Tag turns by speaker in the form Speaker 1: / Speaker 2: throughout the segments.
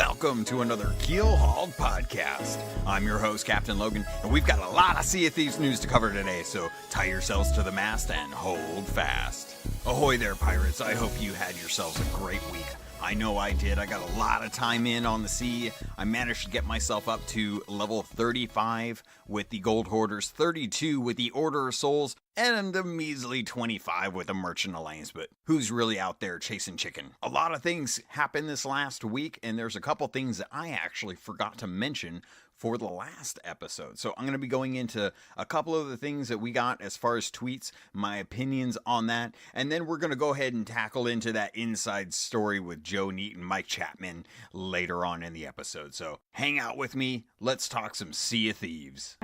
Speaker 1: Welcome to another Keelhauled podcast. I'm your host, CaptainLogun, and we've got a lot of Sea of Thieves news to cover today, so tie yourselves to the mast and hold fast. Ahoy there, pirates. I hope you had yourselves a great week. I know I did. I got a lot of time in on the sea. I managed to get myself up to level 35 with the Gold Hoarders, 32 with the Order of Souls, and a measly 25 with the Merchant Alliance. But who's really out there chasing chicken? A lot of things happened this last week, and there's a couple things that I actually forgot to mention for the last episode. So I'm going to be going into a couple of the things that we got as far as tweets, my opinions on that, and then we're going to go ahead and tackle into that inside story with Joe Neat and Mike Chapman later on in the episode. So hang out with me. Let's talk some Sea of Thieves.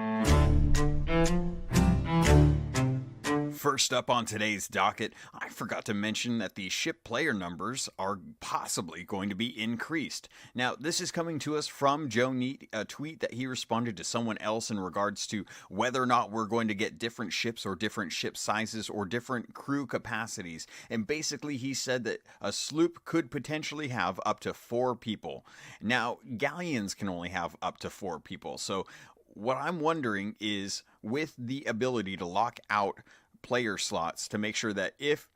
Speaker 1: First up on today's docket, I forgot to mention that the ship player numbers are possibly going to be increased. Now, this is coming to us from Joe Neat, a tweet that he responded to someone else in regards to whether or not we're going to get different ships or different ship sizes or different crew capacities. And basically, he said that a sloop could potentially have up to 4 people. Now, galleons can only have up to 4 people. So what I'm wondering is, with the ability to lock out player slots to make sure that if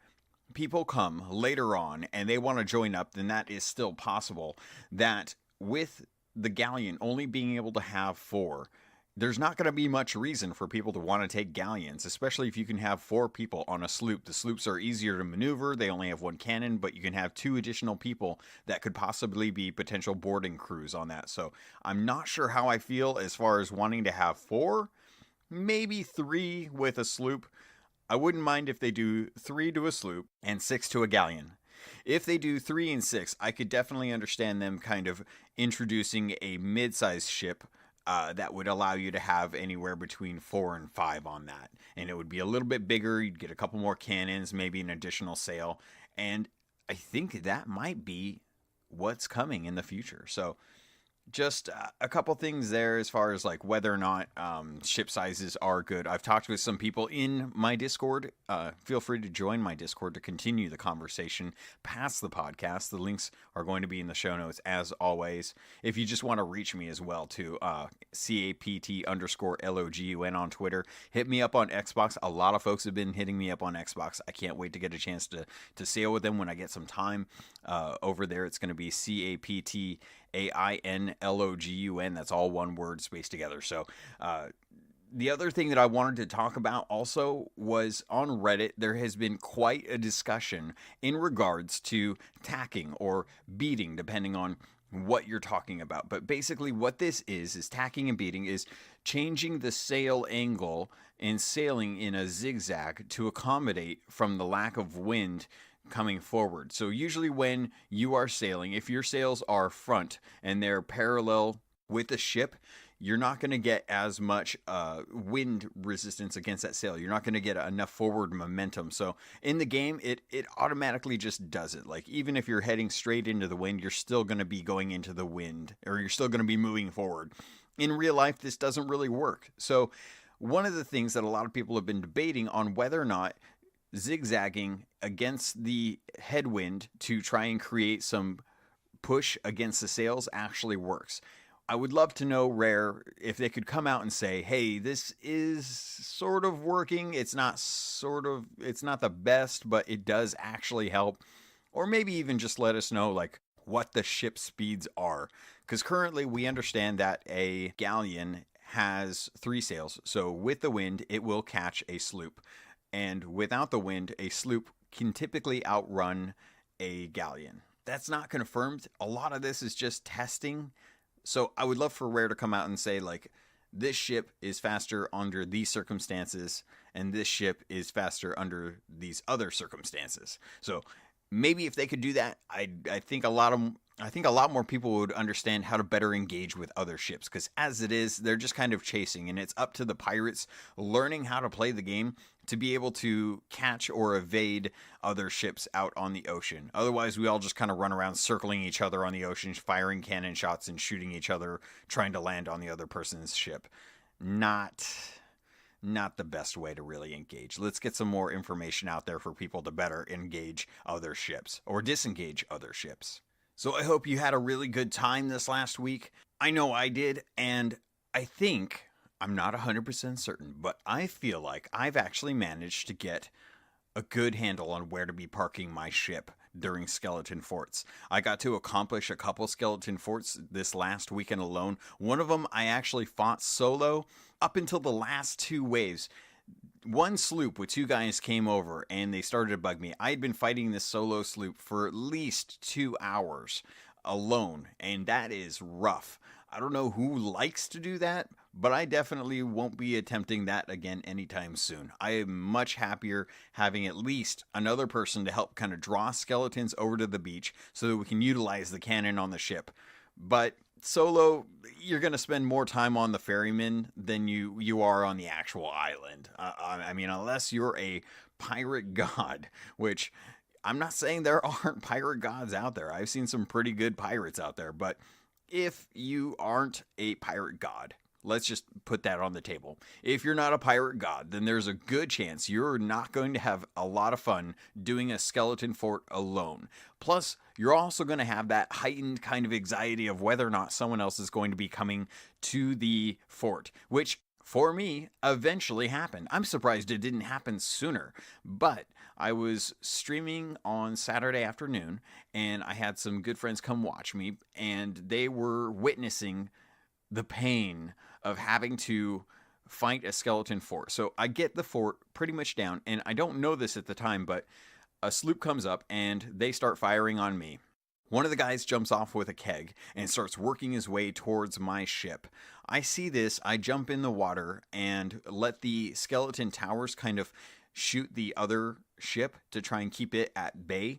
Speaker 1: people come later on and they want to join up, then that is still possible, that with the galleon only being able to have 4, there's not going to be much reason for people to want to take galleons, especially if you can have 4 people on a sloop. The sloops are easier to maneuver. They only have 1 cannon, but you can have 2 additional people that could possibly be potential boarding crews on that. So I'm not sure how I feel as far as wanting to have 4, maybe 3 with a sloop. I wouldn't mind if they do 3 to a sloop and 6 to a galleon. If they do 3 and 6, I could definitely understand them kind of introducing a mid-sized ship that would allow you to have anywhere between 4 and 5 on that. And it would be a little bit bigger. You'd get a couple more cannons, maybe an additional sail. And I think that might be what's coming in the future. So just a couple things there as far as like whether or not ship sizes are good. I've talked with some people in my Discord. Feel free to join my Discord to continue the conversation past the podcast. The links are going to be in the show notes as always. If you just want to reach me as well to CAPT_LOGUN on Twitter. Hit me up on Xbox. A lot of folks have been hitting me up on Xbox. I can't wait to get a chance to sail with them when I get some time. Over there it's going to be CAPTAINLOGUN. That's all one word spaced together. So the other thing that I wanted to talk about also was on Reddit, there has been quite a discussion in regards to tacking or beating, depending on what you're talking about. But basically what this is tacking and beating is changing the sail angle and sailing in a zigzag to accommodate from the lack of wind coming forward. So usually when you are sailing, if your sails are front and they're parallel with the ship, you're not going to get as much wind resistance against that sail. You're not going to get enough forward momentum. So in the game, it automatically just does it. Like even if you're heading straight into the wind, you're still going to be going into the wind, or you're still going to be moving forward. In real life, this doesn't really work. So one of the things that a lot of people have been debating on whether or not zigzagging against the headwind to try and create some push against the sails actually works. I would love to know, Rare, if they could come out and say, hey, this is sort of working. It's not the best, but it does actually help. Or maybe even just let us know like what the ship speeds are. Because currently we understand that a galleon has 3 sails. So with the wind, it will catch a sloop. And without the wind, a sloop can typically outrun a galleon. That's not confirmed. A lot of this is just testing. So I would love for Rare to come out and say, like, this ship is faster under these circumstances, and this ship is faster under these other circumstances. So maybe if they could do that, I think a lot more people would understand how to better engage with other ships, because as it is, they're just kind of chasing, and it's up to the pirates learning how to play the game to be able to catch or evade other ships out on the ocean. Otherwise, we all just kind of run around circling each other on the ocean, firing cannon shots and shooting each other, trying to land on the other person's ship. Not the best way to really engage. Let's get some more information out there for people to better engage other ships or disengage other ships. So I hope you had a really good time this last week. I know I did, and I think, I'm not 100% certain, but I feel like I've actually managed to get a good handle on where to be parking my ship during skeleton forts. I got to accomplish a couple skeleton forts this last weekend alone. One of them I actually fought solo up until the last two waves. One sloop with two guys came over and they started to bug me. I had been fighting this solo sloop for at least 2 hours alone, and that is rough. I don't know who likes to do that, but I definitely won't be attempting that again anytime soon. I am much happier having at least another person to help kind of draw skeletons over to the beach so that we can utilize the cannon on the ship. But solo, you're going to spend more time on the ferryman than you are on the actual island. I mean, unless you're a pirate god, which I'm not saying there aren't pirate gods out there. I've seen some pretty good pirates out there, but if you aren't a pirate god, let's just put that on the table. If you're not a pirate god, then there's a good chance you're not going to have a lot of fun doing a skeleton fort alone. Plus, you're also going to have that heightened kind of anxiety of whether or not someone else is going to be coming to the fort, which for me eventually happened. I'm surprised it didn't happen sooner, but I was streaming on Saturday afternoon and I had some good friends come watch me, and they were witnessing the pain of having to fight a skeleton fort. So I get the fort pretty much down, and I don't know this at the time, but a sloop comes up and they start firing on me. One of the guys jumps off with a keg and starts working his way towards my ship. I see this, I jump in the water and let the skeleton towers kind of shoot the other ship to try and keep it at bay.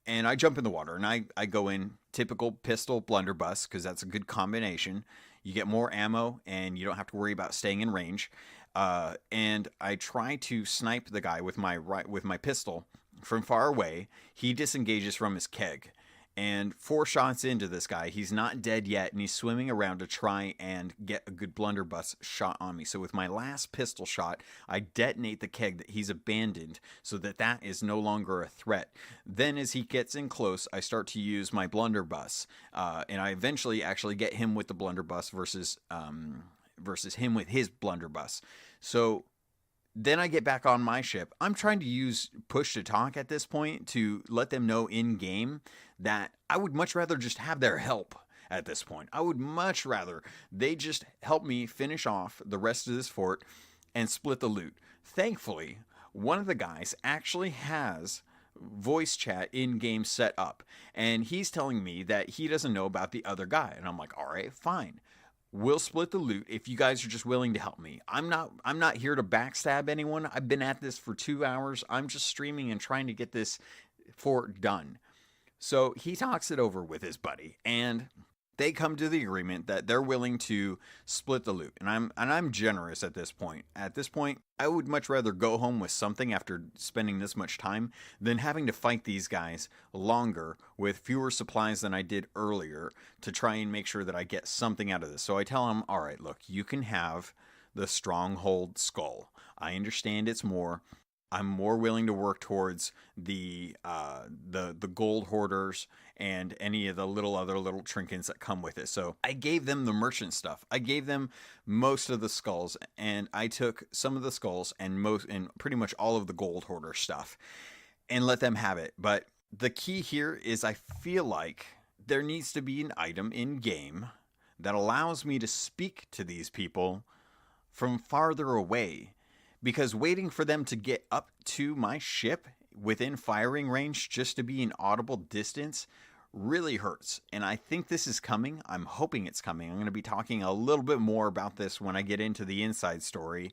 Speaker 1: And I jump in the water and I go in typical pistol blunderbuss because that's a good combination. You get more ammo and you don't have to worry about staying in range. And I try to snipe the guy with my pistol from far away. He disengages from his keg. And 4 shots into this guy, he's not dead yet, and he's swimming around to try and get a good blunderbuss shot on me. So with my last pistol shot, I detonate the keg that he's abandoned so that is no longer a threat. Then as he gets in close, I start to use my blunderbuss, and I eventually actually get him with the blunderbuss versus him with his blunderbuss. So then I get back on my ship. I'm trying to use push to talk at this point to let them know in game that I would much rather just have their help at this point. I would much rather they just help me finish off the rest of this fort and split the loot. Thankfully, one of the guys actually has voice chat in game set up, and he's telling me that he doesn't know about the other guy. And I'm like, all right, fine. We'll split the loot if you guys are just willing to help me. I'm not here to backstab anyone. I've been at this for 2 hours. I'm just streaming and trying to get this fort done. So he talks it over with his buddy, and they come to the agreement that they're willing to split the loot. And I'm generous at this point. At this point, I would much rather go home with something after spending this much time than having to fight these guys longer with fewer supplies than I did earlier to try and make sure that I get something out of this. So I tell them, all right, look, you can have the stronghold skull. I understand it's more. I'm more willing to work towards the gold hoarders and any of the other little trinkets that come with it. So I gave them the merchant stuff. I gave them most of the skulls, and I took some of the skulls and pretty much all of the gold hoarder stuff and let them have it. But the key here is I feel like there needs to be an item in game that allows me to speak to these people from farther away. Because waiting for them to get up to my ship within firing range just to be an audible distance really hurts. And I think this is coming. I'm hoping it's coming. I'm going to be talking a little bit more about this when I get into the inside story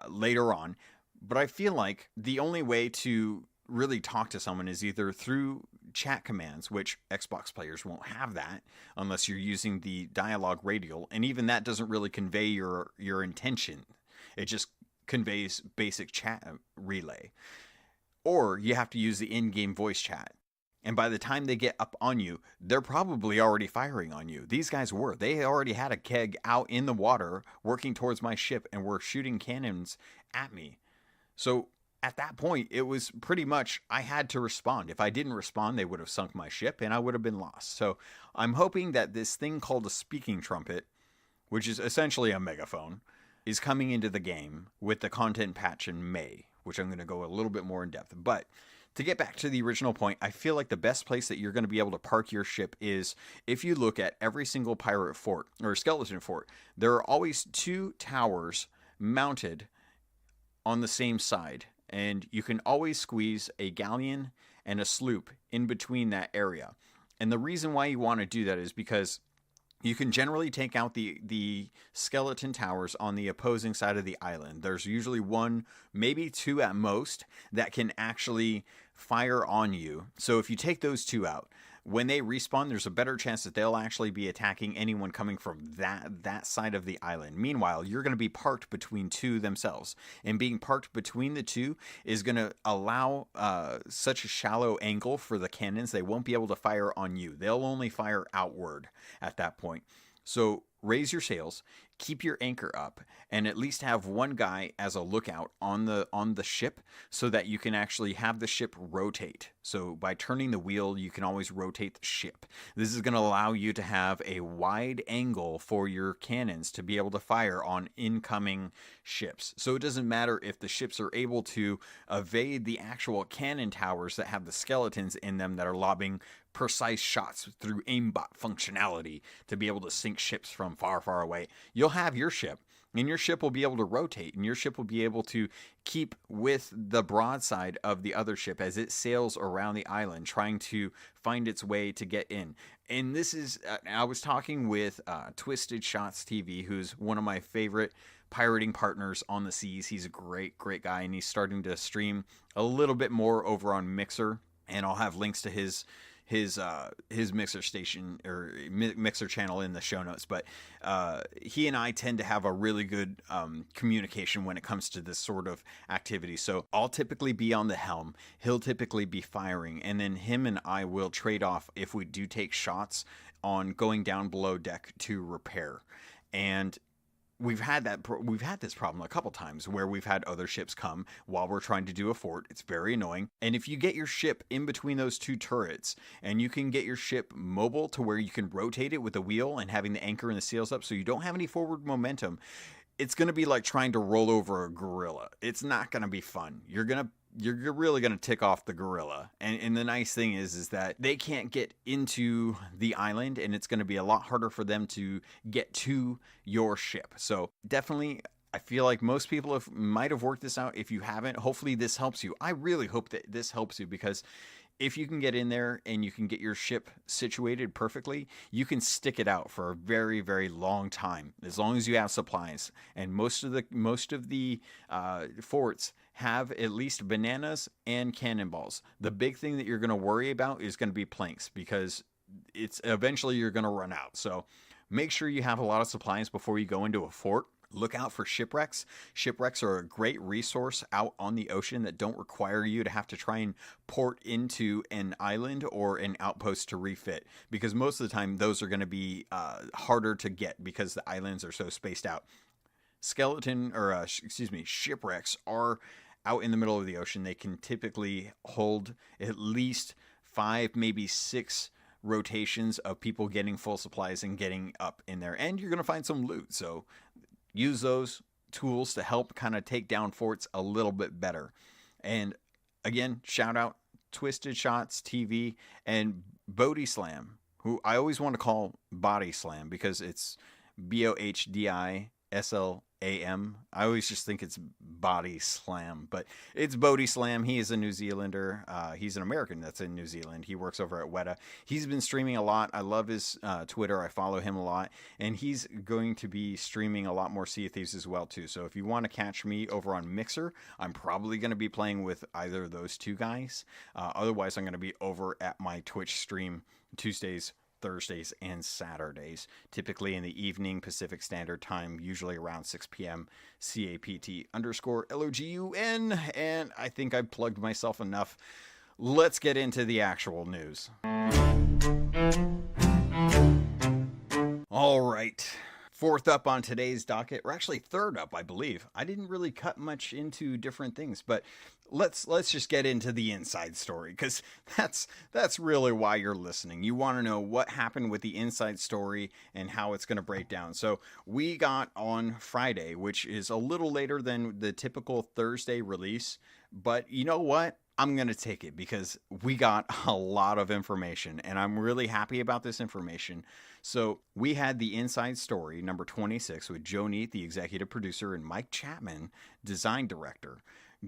Speaker 1: later on. But I feel like the only way to really talk to someone is either through chat commands, which Xbox players won't have that unless you're using the dialogue radial. And even that doesn't really convey your intention. It just conveys basic chat relay. Or you have to use the in-game voice chat. And by the time they get up on you, they're probably already firing on you. These guys were. They already had a keg out in the water working towards my ship and were shooting cannons at me. So at that point, it was pretty much I had to respond. If I didn't respond, they would have sunk my ship and I would have been lost. So I'm hoping that this thing called a speaking trumpet, which is essentially a megaphone, is coming into the game with the content patch in May, which I'm going to go a little bit more in depth. But to get back to the original point, I feel like the best place that you're going to be able to park your ship is if you look at every single pirate fort or skeleton fort, there are always 2 towers mounted on the same side. And you can always squeeze a galleon and a sloop in between that area. And the reason why you want to do that is because you can generally take out the skeleton towers on the opposing side of the island. There's usually 1, maybe 2 at most, that can actually fire on you. So if you take those 2 out, when they respawn, there's a better chance that they'll actually be attacking anyone coming from that side of the island. Meanwhile, you're going to be parked between 2 themselves. And being parked between the 2 is going to allow such a shallow angle for the cannons. They won't be able to fire on you. They'll only fire outward at that point. So raise your sails, keep your anchor up, and at least have 1 guy as a lookout on the ship so that you can actually have the ship rotate. So by turning the wheel, you can always rotate the ship. This is going to allow you to have a wide angle for your cannons to be able to fire on incoming ships. So it doesn't matter if the ships are able to evade the actual cannon towers that have the skeletons in them that are lobbing precise shots through aimbot functionality to be able to sink ships from far, far away. You'll have your ship, and your ship will be able to rotate, and your ship will be able to keep with the broadside of the other ship as it sails around the island, trying to find its way to get in. And this is, I was talking with Twisted Shots TV, who's one of my favorite pirating partners on the seas. He's a great, great guy, and he's starting to stream a little bit more over on Mixer, and I'll have links to his Mixer station or Mixer channel in the show notes. But he and I tend to have a really good communication when it comes to this sort of activity. So I'll typically be on the helm, he'll typically be firing, and then him and I will trade off if we do take shots on going down below deck to repair. And we've had this problem a couple times where we've had other ships come while we're trying to do a fort. It's very annoying. And if you get your ship in between those 2 turrets and you can get your ship mobile to where you can rotate it with the wheel and having the anchor and the sails up so you don't have any forward momentum, it's going to be like trying to roll over a gorilla. It's not going to be fun. You're really going to tick off the gorilla. And the nice thing is that they can't get into the island, and it's going to be a lot harder for them to get to your ship. So definitely, I feel like most people might have worked this out. If you haven't, hopefully this helps you. I really hope that this helps you, because if you can get in there and you can get your ship situated perfectly, you can stick it out for a very, very long time, as long as you have supplies. And most of the forts have at least bananas and cannonballs. The big thing that you're going to worry about is going to be planks, because it's eventually you're going to run out. So make sure you have a lot of supplies before you go into a fort. Look out for shipwrecks. Shipwrecks are a great resource out on the ocean that don't require you to have to try and port into an island or an outpost to refit, because most of the time those are going to be harder to get because the islands are so spaced out. Shipwrecks are out in the middle of the ocean. They can typically hold at least 5, maybe 6 rotations of people getting full supplies and getting up in there, and you're going to find some loot. So use those tools to help kind of take down forts a little bit better. And again, shout out Twisted Shots TV and Bodhi Slam, who I always want to call Body Slam because it's BOHDISLAM. I always just think it's Body Slam, but it's Bodhi Slam. He is a New Zealander. He's an American that's in New Zealand. He works over at Weta. He's been streaming a lot. I love his Twitter. I follow him a lot, and he's going to be streaming a lot more Sea of Thieves as well too. So if you want to catch me over on Mixer, I'm probably going to be playing with either of those 2 guys. Otherwise, I'm going to be over at my Twitch stream Tuesdays, Thursdays, and Saturdays, typically in the evening Pacific Standard Time, usually around 6 p.m. CAPT_LOGUN. And I think I've plugged myself enough. Let's get into the actual news. All right. Fourth up on today's docket, or actually third up, I believe. I didn't really cut much into different things, but let's just get into the inside story, because that's really why you're listening. You want to know what happened with the inside story and how it's going to break down. So we got on Friday, which is a little later than the typical Thursday release, but you know what? I'm going to take it because we got a lot of information and I'm really happy about this information. So we had the inside story number 26 with Joe Neat, the executive producer, and Mike Chapman, design director,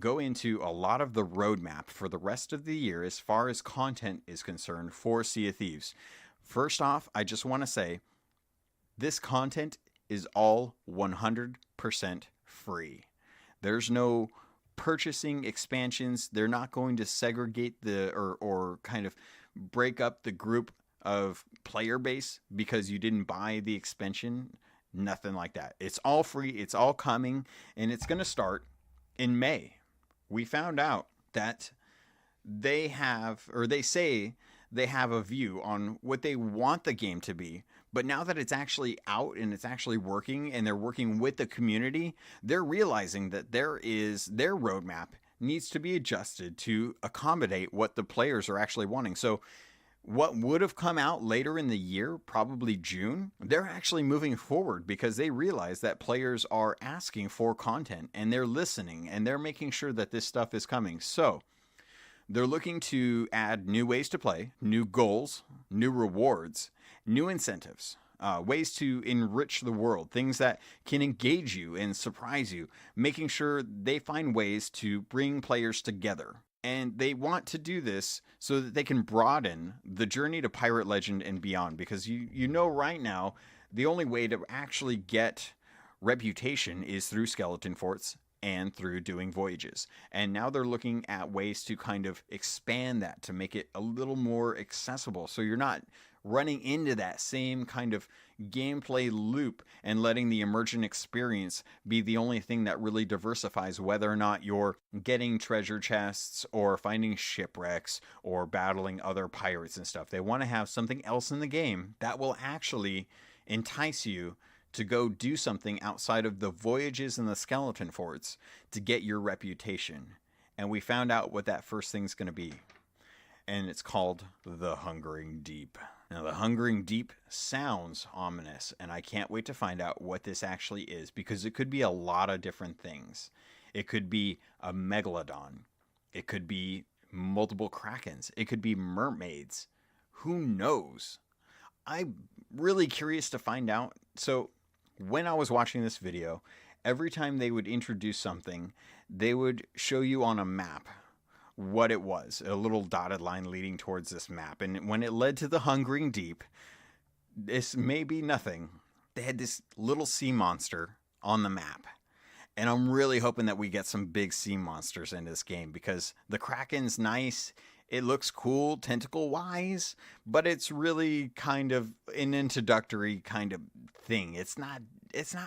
Speaker 1: go into a lot of the roadmap for the rest of the year as far as content is concerned for Sea of Thieves. First off, I just want to say this content is all 100% free. There's no purchasing expansions. They're not going to segregate the or kind of break up the group of player base because you didn't buy the expansion. Nothing like that. It's all free. It's all coming, and it's going to start in May. We found out that they say they have a view on what they want the game to be. But now that it's actually out and it's actually working and they're working with the community, they're realizing that their roadmap needs to be adjusted to accommodate what the players are actually wanting. So what would have come out later in the year, probably June, they're actually moving forward because they realize that players are asking for content and they're listening and they're making sure that this stuff is coming. So they're looking to add new ways to play, new goals, new rewards, new incentives, ways to enrich the world, things that can engage you and surprise you, making sure they find ways to bring players together. And they want to do this so that they can broaden the journey to Pirate Legend and beyond, because you know right now the only way to actually get reputation is through skeleton forts and through doing voyages. And now they're looking at ways to kind of expand that to make it a little more accessible. So you're not running into that same kind of gameplay loop and letting the emergent experience be the only thing that really diversifies whether or not you're getting treasure chests or finding shipwrecks or battling other pirates and stuff. They want to have something else in the game that will actually entice you to go do something outside of the voyages and the skeleton forts to get your reputation. And we found out what that first thing's going to be. And it's called the Hungering Deep. Now, the Hungering Deep sounds ominous, and I can't wait to find out what this actually is, because it could be a lot of different things. It could be a megalodon. It could be multiple krakens. It could be mermaids. Who knows? I'm really curious to find out. So when I was watching this video, every time they would introduce something, they would show you on a map what it was, a little dotted line leading towards this map. And when it led to the Hungering Deep, this may be nothing. They had this little sea monster on the map. And I'm really hoping that we get some big sea monsters in this game, because the Kraken's nice. It looks cool tentacle-wise, but it's really kind of an introductory kind of thing. It's not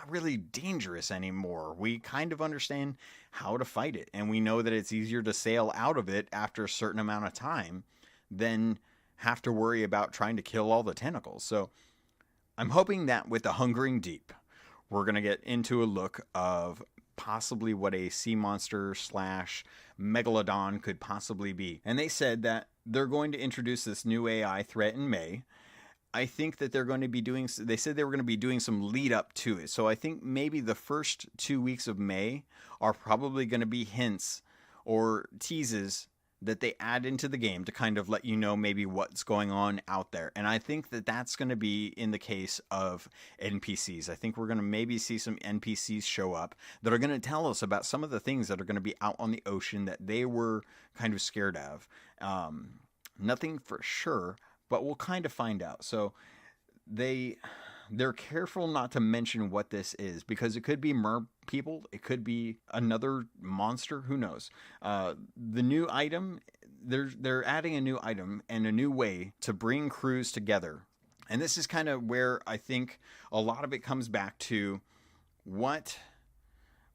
Speaker 1: really dangerous anymore. We kind of understand how to fight it, and we know that it's easier to sail out of it after a certain amount of time than have to worry about trying to kill all the tentacles. So I'm hoping that with the Hungering Deep, we're going to get into a look of possibly what a sea monster / megalodon could possibly be. And they said that they're going to introduce this new AI threat in May. I think that they're going to be doing, they said they were going to be doing some lead up to it. So I think maybe the first 2 weeks of May are probably going to be hints or teases that they add into the game to kind of let you know maybe what's going on out there. And I think that that's going to be in the case of NPCs. I think we're going to maybe see some NPCs show up that are going to tell us about some of the things that are going to be out on the ocean that they were kind of scared of. Nothing for sure, but we'll kind of find out. So they're careful not to mention what this is, because it could be mer people, it could be another monster, who knows. The new item, they're adding a new item and a new way to bring crews together. And this is kind of where I think a lot of it comes back to what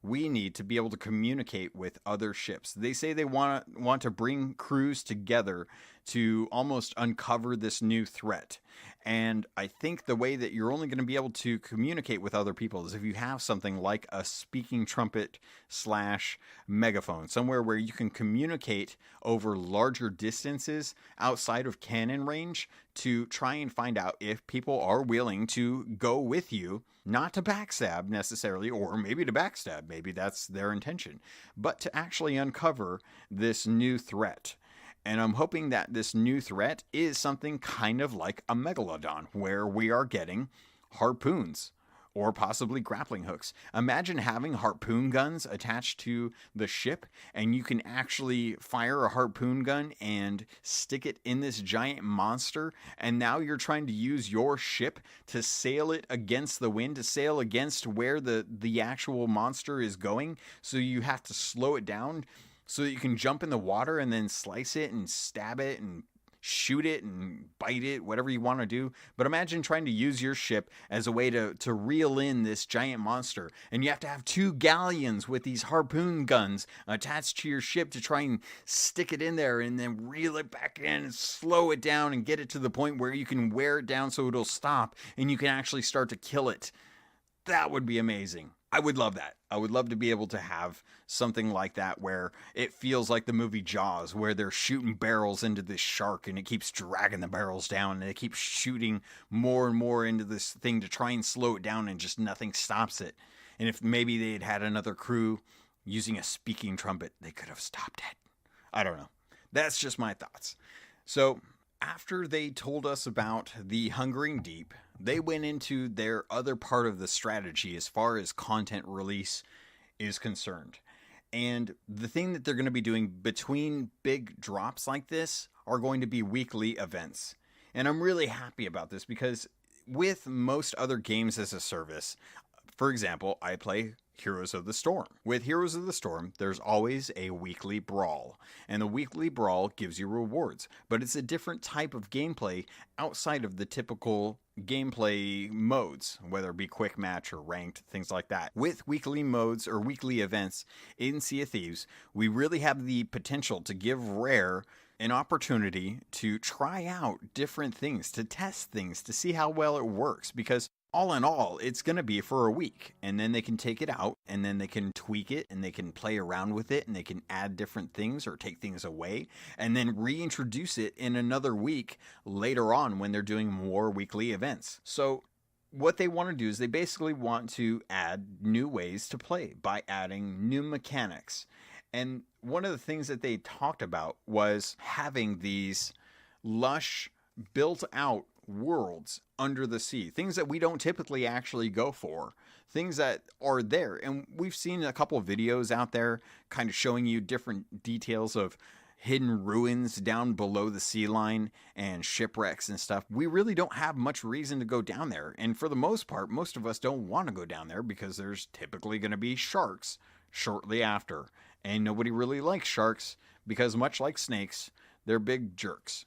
Speaker 1: we need to be able to communicate with other ships. They say they want to bring crews together to almost uncover this new threat. And I think the way that you're only going to be able to communicate with other people is if you have something like a speaking trumpet slash megaphone, somewhere where you can communicate over larger distances outside of cannon range to try and find out if people are willing to go with you, not to backstab necessarily, or maybe to backstab, maybe that's their intention, but to actually uncover this new threat. And I'm hoping that this new threat is something kind of like a megalodon, where we are getting harpoons or possibly grappling hooks. Imagine having harpoon guns attached to the ship, and you can actually fire a harpoon gun and stick it in this giant monster, and now you're trying to use your ship to sail it against the wind, to sail against where the actual monster is going, so you have to slow it down so that you can jump in the water and then slice it and stab it and shoot it and bite it, whatever you want to do. But imagine trying to use your ship as a way to reel in this giant monster. And you have to have 2 galleons with these harpoon guns attached to your ship to try and stick it in there and then reel it back in and slow it down and get it to the point where you can wear it down so it'll stop and you can actually start to kill it. That would be amazing. I would love that. I would love to be able to have something like that where it feels like the movie Jaws, where they're shooting barrels into this shark and it keeps dragging the barrels down and they keep shooting more and more into this thing to try and slow it down and just nothing stops it. And if maybe they had another crew using a speaking trumpet, they could have stopped it. I don't know. That's just my thoughts. So after they told us about the Hungering Deep, they went into their other part of the strategy as far as content release is concerned. And the thing that they're going to be doing between big drops like this are going to be weekly events. And I'm really happy about this because with most other games as a service, for example, I play Heroes of the Storm. With Heroes of the Storm, there's always a weekly brawl, and the weekly brawl gives you rewards, but it's a different type of gameplay outside of the typical gameplay modes, whether it be quick match or ranked, things like that. With weekly modes or weekly events in Sea of Thieves, we really have the potential to give Rare an opportunity to try out different things, to test things, to see how well it works, because all in all, it's going to be for a week, and then they can take it out, and then they can tweak it, and they can play around with it, and they can add different things or take things away, and then reintroduce it in another week later on when they're doing more weekly events. So what they want to do is they basically want to add new ways to play by adding new mechanics. And one of the things that they talked about was having these lush, built out worlds under the sea, things that we don't typically actually go for, things that are there. And we've seen a couple of videos out there kind of showing you different details of hidden ruins down below the sea line and shipwrecks and stuff. We really don't have much reason to go down there. And for the most part, most of us don't want to go down there because there's typically going to be sharks shortly after. And nobody really likes sharks because, much like snakes, they're big jerks.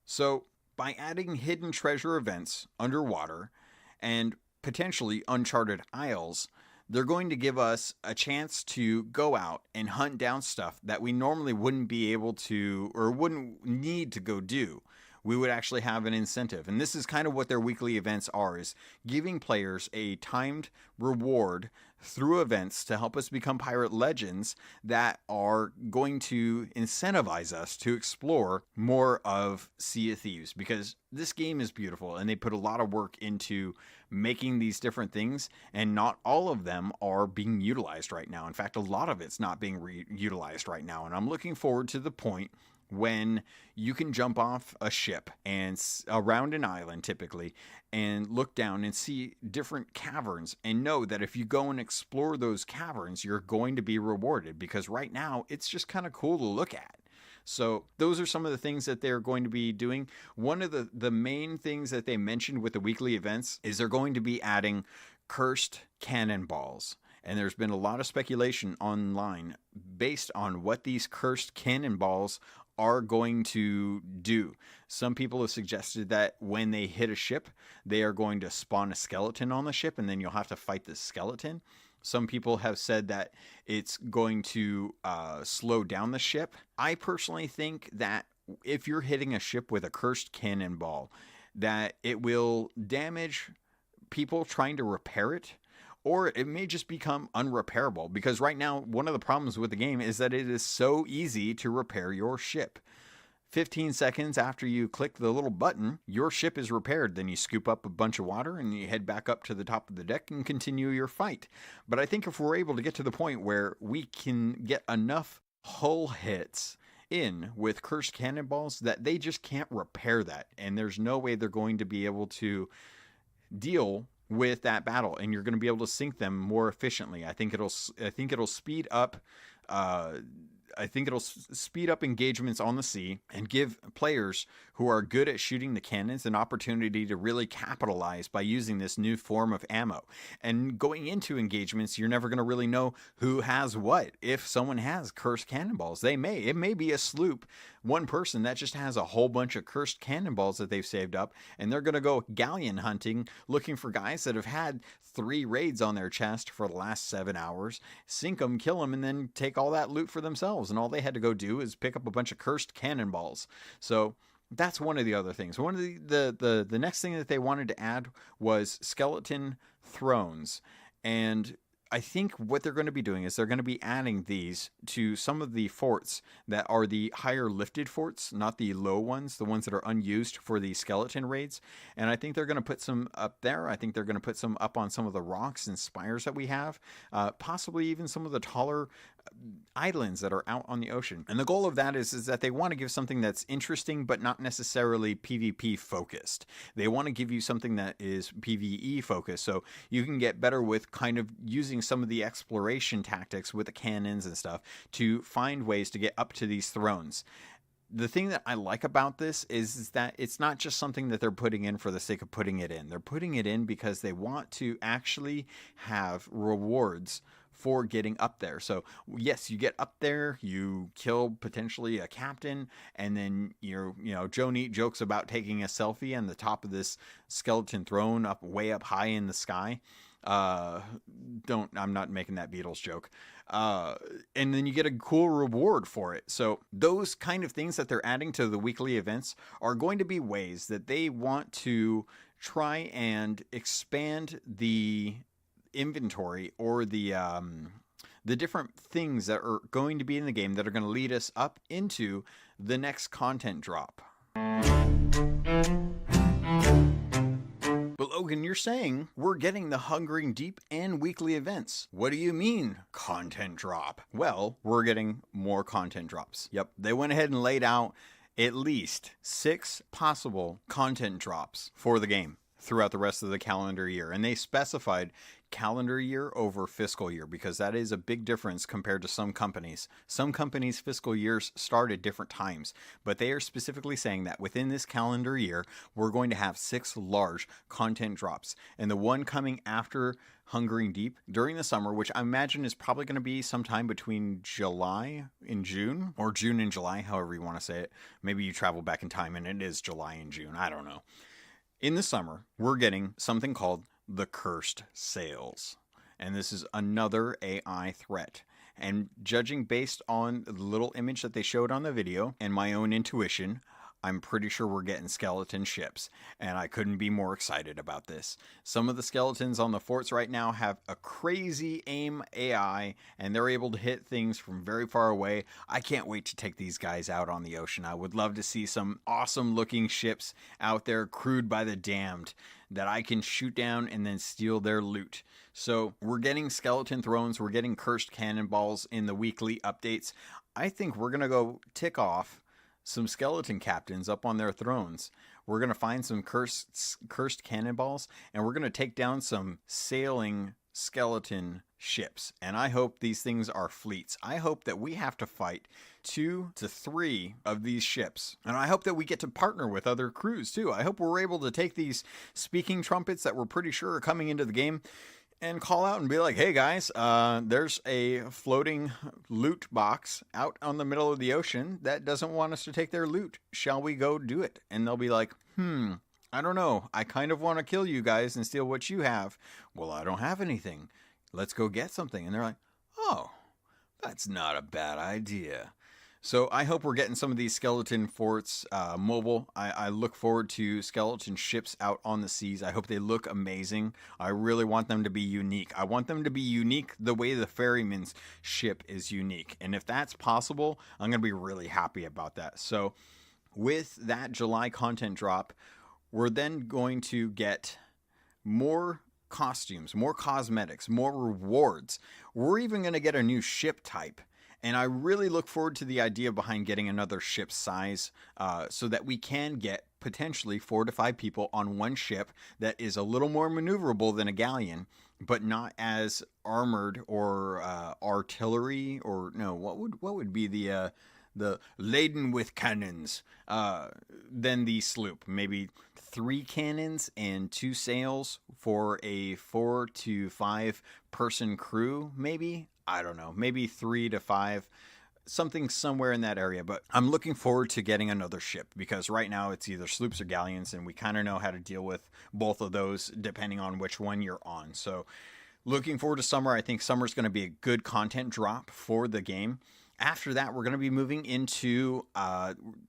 Speaker 1: So by adding hidden treasure events underwater and potentially uncharted isles, they're going to give us a chance to go out and hunt down stuff that we normally wouldn't be able to or wouldn't need to go do. We would actually have an incentive. And this is kind of what their weekly events are, is giving players a timed reward through events to help us become pirate legends that are going to incentivize us to explore more of Sea of Thieves, because this game is beautiful and they put a lot of work into making these different things, and not all of them are being utilized right now. In fact, a lot of it's not being utilized right now, and I'm looking forward to the point when you can jump off a ship and around an island typically and look down and see different caverns and know that if you go and explore those caverns, you're going to be rewarded, because right now it's just kind of cool to look at. So those are some of the things that they're going to be doing. One of the main things that they mentioned with the weekly events is they're going to be adding cursed cannonballs. And there's been a lot of speculation online based on what these cursed cannonballs are going to do. Some people have suggested that when they hit a ship, they are going to spawn a skeleton on the ship, and then you'll have to fight the skeleton. Some people have said that it's going to slow down the ship. I personally think that if you're hitting a ship with a cursed cannonball, that it will damage people trying to repair it, or it may just become unrepairable. Because right now, one of the problems with the game is that it is so easy to repair your ship. 15 seconds after you click the little button, your ship is repaired. Then you scoop up a bunch of water and you head back up to the top of the deck and continue your fight. But I think if we're able to get to the point where we can get enough hull hits in with cursed cannonballs that they just can't repair that, and there's no way they're going to be able to deal with that battle, and you're going to be able to sink them more efficiently. I think it'll speed up engagements on the sea and give players who are good at shooting the cannons an opportunity to really capitalize by using this new form of ammo. And going into engagements, you're never going to really know who has what. If someone has cursed cannonballs, it may be a sloop, one person that just has a whole bunch of cursed cannonballs that they've saved up, and they're going to go galleon hunting looking for guys that have had 3 raids on their chest for the last 7 hours, sink them, kill them, and then take all that loot for themselves. And all they had to go do is pick up a bunch of cursed cannonballs. So that's one of the other things. One of the next thing that they wanted to add was skeleton thrones. And I think what they're going to be doing is they're going to be adding these to some of the forts that are the higher lifted forts, not the low ones, the ones that are unused for the skeleton raids. And I think they're going to put some up there. I think they're going to put some up on some of the rocks and spires that we have, possibly even some of the taller islands that are out on the ocean. And the goal of that is that they want to give something that's interesting but not necessarily PvP focused. They want to give you something that is PvE focused, so you can get better with kind of using some of the exploration tactics with the cannons and stuff to find ways to get up to these thrones. The thing that I like about this is that it's not just something that they're putting in for the sake of putting it in. They're putting it in because they want to actually have rewards for getting up there. So yes, you get up there, you kill potentially a captain, and then Joe Neat jokes about taking a selfie on the top of this skeleton throne way up high in the sky. I'm not making that Beatles joke. And then you get a cool reward for it. So those kind of things that they're adding to the weekly events are going to be ways that they want to try and expand the inventory, or the different things that are going to be in the game that are going to lead us up into the next content drop. But Logan, you're saying we're getting the Hungering Deep and weekly events. What do you mean, content drop? Well, we're getting more content drops. Yep, they went ahead and laid out at least 6 possible content drops for the game throughout the rest of the calendar year. And they specified calendar year over fiscal year, because that is a big difference compared to some companies. Some companies' fiscal years start at different times, but they are specifically saying that within this calendar year, we're going to have 6 large content drops. And the one coming after Hungering Deep during the summer, which I imagine is probably going to be sometime between July and June, or June and July, however you want to say it. Maybe you travel back in time and it is July and June. I don't know. In the summer, we're getting something called the Cursed Sails. And this is another AI threat. And judging based on the little image that they showed on the video and my own intuition, I'm pretty sure we're getting skeleton ships, and I couldn't be more excited about this. Some of the skeletons on the forts right now have a crazy aim AI, and they're able to hit things from very far away. I can't wait to take these guys out on the ocean. I would love to see some awesome looking ships out there crewed by the damned that I can shoot down and then steal their loot. So we're getting skeleton thrones, we're getting cursed cannonballs in the weekly updates. I think we're going to go tick off some skeleton captains up on their thrones. We're going to find some cursed cannonballs, and we're going to take down some sailing skeleton ships. And I hope these things are fleets. I hope that we have to fight 2 to 3 of these ships. And I hope that we get to partner with other crews too. I hope we're able to take these speaking trumpets that we're pretty sure are coming into the game and call out and be like, hey guys, there's a floating loot box out on the middle of the ocean that doesn't want us to take their loot. Shall we go do it? And they'll be like, I don't know. I kind of want to kill you guys and steal what you have. Well, I don't have anything. Let's go get something. And they're like, oh, that's not a bad idea. So I hope we're getting some of these skeleton forts mobile. I look forward to skeleton ships out on the seas. I hope they look amazing. I really want them to be unique. I want them to be unique the way the ferryman's ship is unique. And if that's possible, I'm going to be really happy about that. So with that July content drop, we're then going to get more costumes, more cosmetics, more rewards. We're even going to get a new ship type. And I really look forward to the idea behind getting another ship size so that we can get potentially 4 to 5 people on one ship that is a little more maneuverable than a galleon, but not as armored or artillery or no, what would be the laden with cannons than the sloop. Maybe 3 cannons and 2 sails for a 4 to 5 person crew, maybe. I don't know, maybe 3 to 5, something somewhere in that area. But I'm looking forward to getting another ship because right now it's either sloops or galleons, and we kind of know how to deal with both of those depending on which one you're on. So looking forward to summer. I think summer's going to be a good content drop for the game. After that, we're going to be moving into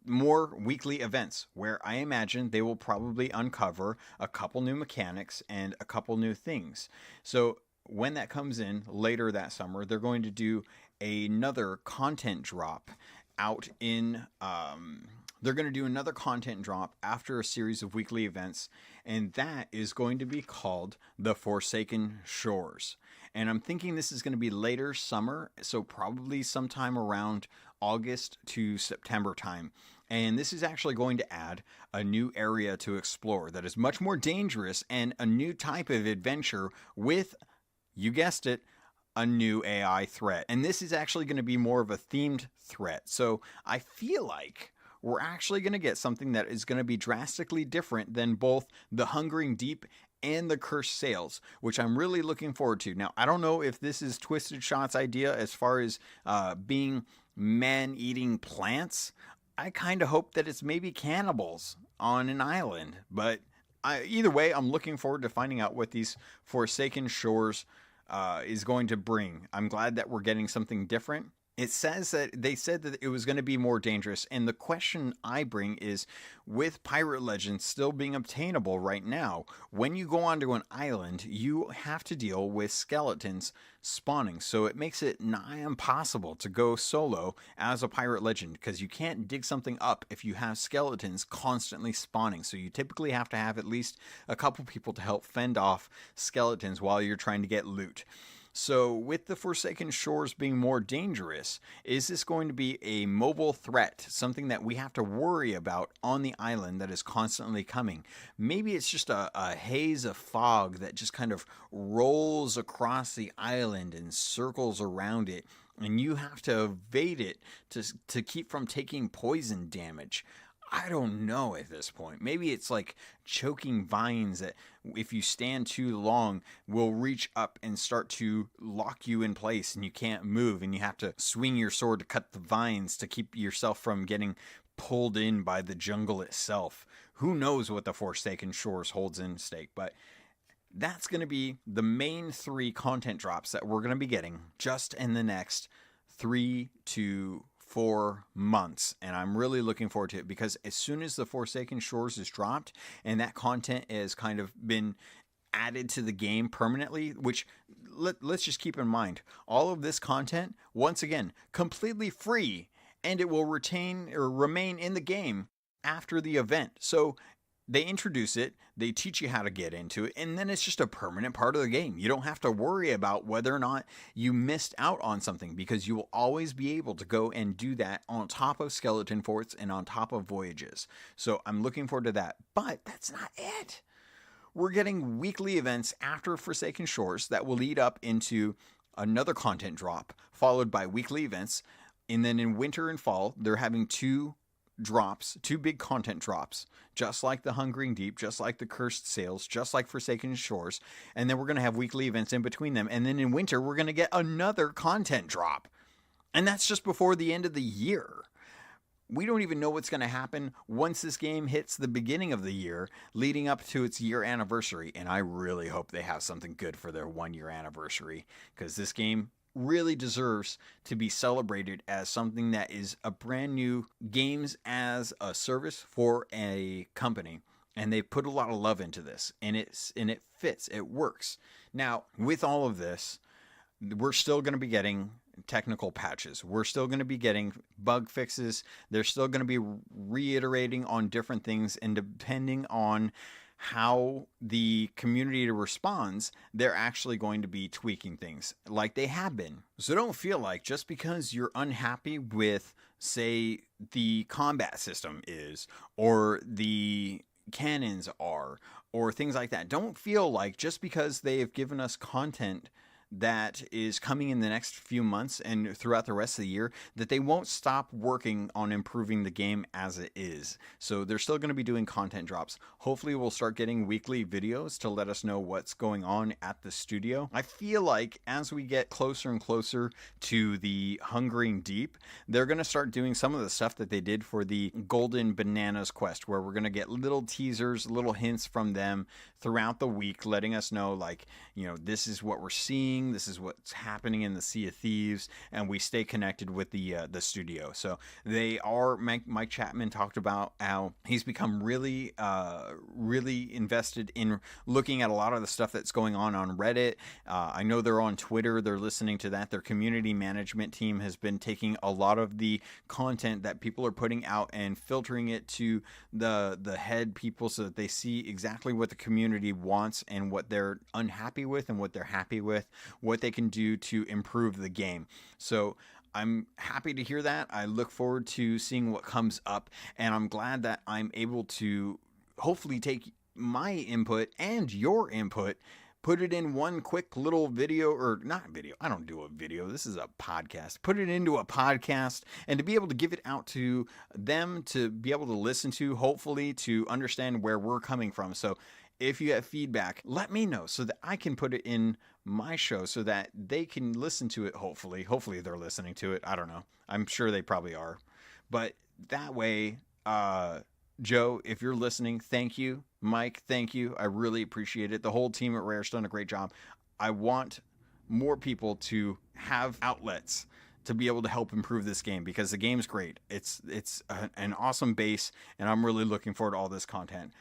Speaker 1: more weekly events where I imagine they will probably uncover a couple new mechanics and a couple new things. So when that comes in later that summer, they're going to do another content drop out in they're going to do another content drop after a series of weekly events, and that is going to be called the Forsaken Shores. And I'm thinking this is going to be later summer, so probably sometime around August to September time. And this is actually going to add a new area to explore that is much more dangerous and a new type of adventure with, you guessed it, a new AI threat. And this is actually going to be more of a themed threat. So I feel like we're actually going to get something that is going to be drastically different than both the Hungering Deep and the Cursed Sails, which I'm really looking forward to. Now, I don't know if this is Twisted Shot's idea as far as being man-eating plants. I kind of hope that it's maybe cannibals on an island. But either way, I'm looking forward to finding out what these Forsaken Shores is going to bring. I'm glad that we're getting something different. It says that they said that it was going to be more dangerous. And the question I bring is, with Pirate Legends still being obtainable right now, when you go onto an island, you have to deal with skeletons spawning. So it makes it nigh impossible to go solo as a Pirate Legend because you can't dig something up if you have skeletons constantly spawning. So you typically have to have at least a couple people to help fend off skeletons while you're trying to get loot. So with the Forsaken Shores being more dangerous, is this going to be a mobile threat, something that we have to worry about on the island that is constantly coming? Maybe it's just a haze of fog that just kind of rolls across the island and circles around it, and you have to evade it to keep from taking poison damage. I don't know at this point. Maybe it's like choking vines that if you stand too long will reach up and start to lock you in place and you can't move and you have to swing your sword to cut the vines to keep yourself from getting pulled in by the jungle itself. Who knows what the Forsaken Shores holds in stake, but that's going to be the main 3 content drops that we're going to be getting just in the next 3 to 4 months, and I'm really looking forward to it because as soon as the Forsaken Shores is dropped and that content has kind of been added to the game permanently, which let's just keep in mind, all of this content, once again, completely free, and it will retain or remain in the game after the event. So they introduce it, they teach you how to get into it, and then it's just a permanent part of the game. You don't have to worry about whether or not you missed out on something because you will always be able to go and do that on top of skeleton forts and on top of voyages. So I'm looking forward to that. But that's not it. We're getting weekly events after Forsaken Shores that will lead up into another content drop, followed by weekly events. And then in winter and fall, they're having 2 big content drops, just like the Hungering Deep, just like the Cursed Sails, just like Forsaken Shores, and then we're going to have weekly events in between them, and then in winter we're going to get another content drop, and that's just before the end of the year. We don't even know what's going to happen once this game hits the beginning of the year, leading up to its year anniversary, and I really hope they have something good for their 1-year anniversary, because this game really deserves to be celebrated as something that is a brand new games as a service for a company. And they put a lot of love into this, and it fits, it works. Now, with all of this, we're still going to be getting technical patches. We're still going to be getting bug fixes. They're still going to be reiterating on different things, and depending on how the community responds, they're actually going to be tweaking things like they have been. So don't feel like just because you're unhappy with, say, the combat system is, or the cannons are, or things like that. Don't feel like just because they have given us content that is coming in the next few months and throughout the rest of the year, that they won't stop working on improving the game as it is. So they're still going to be doing content drops. Hopefully we'll start getting weekly videos to let us know what's going on at the studio. I feel like as we get closer and closer to the Hungering Deep, they're going to start doing some of the stuff that they did for the Golden Bananas quest, where we're going to get little teasers, little hints from them throughout the week, letting us know, like, you know, this is what we're seeing, this is what's happening in the Sea of Thieves, and we stay connected with the studio. So they are, Mike Chapman talked about how he's become really invested in looking at a lot of the stuff that's going on Reddit. I know they're on Twitter, they're listening to that. Their community management team has been taking a lot of the content that people are putting out and filtering it to the head people so that they see exactly what the community wants and what they're unhappy with and what they're happy with, what they can do to improve the game. So I'm happy to hear that. I look forward to seeing what comes up, and I'm glad that I'm able to hopefully take my input and your input, put it in one quick little video, or not video. I don't do a video. This is a podcast. Put it into a podcast, and to be able to give it out to them, to be able to listen to, hopefully to understand where we're coming from. So if you have feedback, let me know so that I can put it in my show so that they can listen to it. Hopefully they're listening to it. I don't know. I'm sure they probably are. But that way, Joe, if you're listening, thank you. Mike, thank you. I really appreciate it. The whole team at Rare's done a great job. I want more people to have outlets to be able to help improve this game, because the game's great. It's an awesome base, and I'm really looking forward to all this content.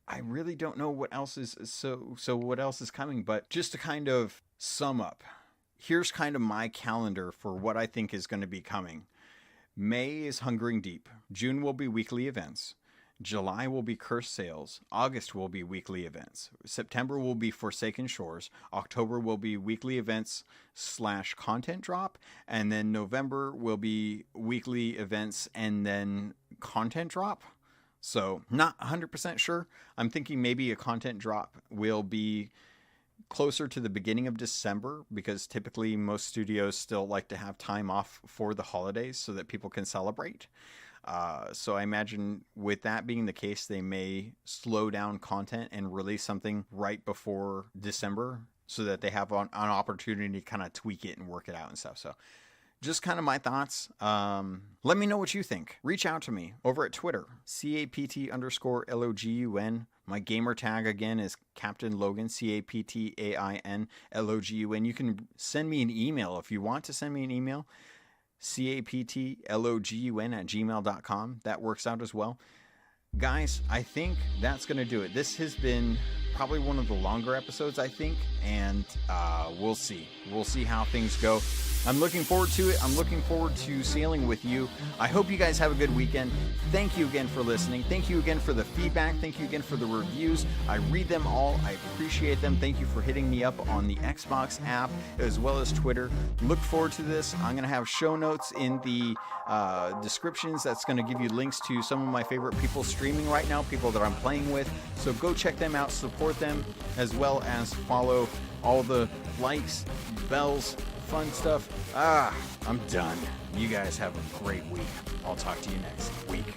Speaker 1: I really don't know what else is so what else is coming, but just to kind of sum up, here's kind of my calendar for what I think is going to be coming. May is Hungering Deep. June will be weekly events. July will be Cursed Sales. August will be weekly events. September will be Forsaken Shores. October will be weekly events / content drop. And then November will be weekly events and then content drop. So not 100% sure. I'm thinking maybe a content drop will be closer to the beginning of December, because typically most studios still like to have time off for the holidays so that people can celebrate. So I imagine with that being the case, they may slow down content and release something right before December so that they have an opportunity to kind of tweak it and work it out and stuff. So just kind of my thoughts. Let me know what you think. Reach out to me over at Twitter, CAPT_LOGUN. My gamer tag again is CaptainLogun, CAPTAINLOGUN. You can send me an email if you want to send me an email, CAPTLOGUN@gmail.com. That works out as well. Guys, I think that's going to do it. This has been probably one of the longer episodes, I think, and we'll see. We'll see how things go. I'm looking forward to it. I'm looking forward to sailing with you. I hope you guys have a good weekend. Thank you again for listening. Thank you again for the feedback. Thank you again for the reviews. I read them all. I appreciate them. Thank you for hitting me up on the Xbox app as well as Twitter. Look forward to this. I'm going to have show notes in the descriptions. That's going to give you links to some of my favorite people streaming right now, people that I'm playing with. So go check them out, support them, as well as follow all the likes, bells, fun stuff. I'm done. You guys have a great week. I'll talk to you next week.